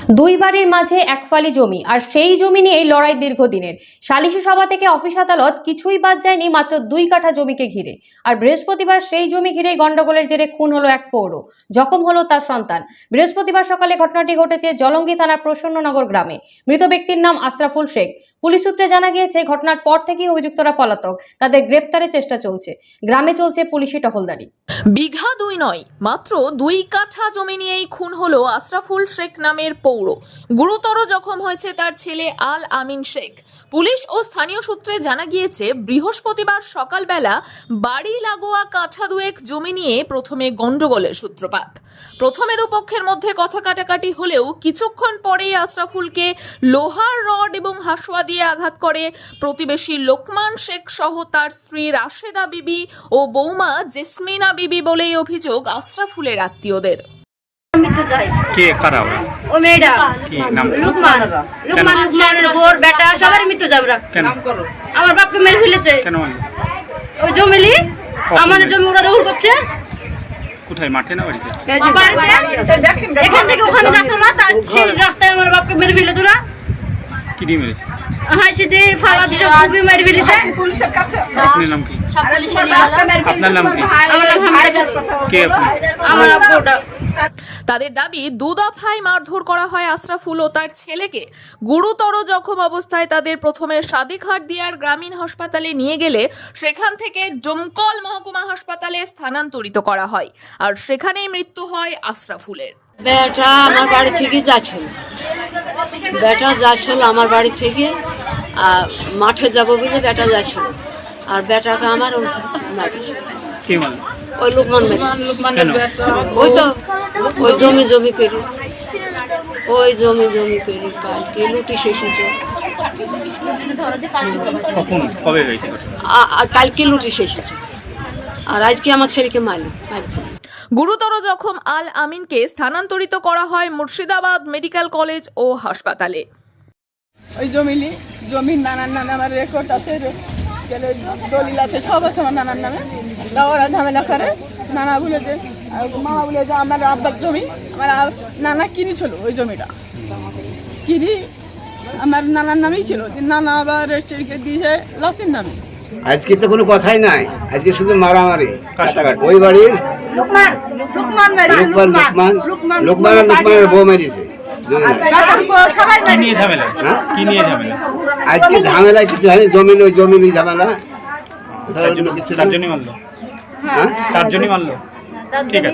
দুই বাড়ির মাঝে এক ফালি জমি আর সেই জমি নিয়েই লড়াই দীর্ঘদিনের। সালিশি সভা থেকে অফিস আদালত কিছুই বাদ যায়নি মাত্র 2 কাঠা জমিকে ঘিরে। আর বৃহস্পতিবার সেই জমি ঘিরে গন্ডগোলের জেরে খুন হলো এক পৌর, জখম হলো তার সন্তান। বৃহস্পতিবার সকালে ঘটনাটি ঘটেছে জলঙ্গি থানার প্রসন্ননগর গ্রামে। মৃত ব্যক্তির নাম আশরাফুল শেখ। পুলিশ সূত্রে জানা গিয়েছে ঘটনার পর থেকেই অভিযুক্তরা পলাতক, তাদের গ্রেপ্তারের চেষ্টা চলছে। গ্রামে চলছে পুলিশি টহলদারি। বিঘা 2 নয়, মাত্র 2 কাঠা জমি নিয়েই খুন হলো আশরাফুল শেখ নামের পৌর। গুরুতর জখম হয়েছে তার ছেলে আল আমিন শেখ। পুলিশ ও স্থানীয় সূত্রে জানা গিয়েছে বৃহস্পতিবার সকালবেলা বাড়ি লাগোয়া কাঠা 2 জমি নিয়ে প্রথমে গন্ডগোলের সূত্রপাত। প্রথমে দুপক্ষের মধ্যে কথা কাটাকাটি হলেও কিছুক্ষণ পরেই আশরাফুলকে লোহার রড এবং হাসুয়া দিয়ে আঘাত করে প্রতিবেশী লোকমান শেখ সহ তার স্ত্রী রাশেদা বিবি ও বৌমা জেসমিনা বিবি বলেই অভিযোগ আশরাফুলের আত্মীয়দের। মৃত্যু চাই। কে কারা ও মেয়েটা কি নাম? লুকমানের বোর বেটা সবারই মৃত্যু যাবে। কেন? আমার বাপকে মেরে ফেলেছে। কেন মারলো? ওই জমিলি আমার জমি ওরা দখল করছে। কোথায়, মাঠে না বাড়িতে? এখান থেকে ওখানে যাচ্ছে না, তার সেই রাস্তায় আমার বাপকে মেরে ফেলেছে ওরা। কি দিয়ে মেরেছে? হাসি দিয়ে ফালা দিয়ে খুবই মেরে ফেলেছে। আপনার নাম কি? আপনার নাম কি? আমার নাম হামিদা। কে আপনি? আমার আব্বুটা। তাদের দাবি 2 দফায় মারধর করা হয় আশরাফুল ও তার ছেলেকে। গুরুতর জখম অবস্থায় তাদের প্রথমে সাদিকহাট দিয়ার গ্রামীণ হাসপাতালে নিয়ে গেলে সেখান থেকে ডোমকল মহকুমা হাসপাতালে স্থানান্তরিত করা হয়, আর সেখানেই মৃত্যু হয় আশরাফুলের। বেটা আমার বাড়ি থেকে যাচ্ছিল, আমার বাড়ি থেকে মাঠে যাবো বলে বেটা যাচ্ছিল, আর বেটাকে আমার মারছে। কে মারলো? ওই লোকমান মেরেছে। কেন? ওই তো ওই জমি করি, ওই জমি করি কালকে লুটি শেষ হয়েছে। কখন, কবে হয়েছে? কালকে লুটি শেষ হয়েছে, আর আজকে আমার ছেলেকে মারলো। গুরুতর জখম আল আমিনকে স্থানান্তরিত করা হয় মুর্শিদাবাদ মেডিকেল কলেজ ও হাসপাতালে। ওই জমির নানার নামে আমার রেকর্ড আছে, দলিল আছে, সব আছে আমার নানার নামে। তা ওরা ঝামেলা করে, নানা বলে যে মামা বলে যে আমার আব্বার জমি আমার নানা কিনেছিল। ওই জমিটা কিনি আমার নানার নামেই ছিল, নানা আবার রেজিস্ট্রিকে দিয়েছে লাস্টের নামে। আজকে তো কোনো কথাই নাই, আজকে শুধু মারামারি কাটাকাটি। ওই বাড়ির লোকমানের বউ মেরেছে। আজকে ঝামেলা কিছু হয়নি, জমি ঝামেলা। তার জন্যই মারলো? ঠিক আছে।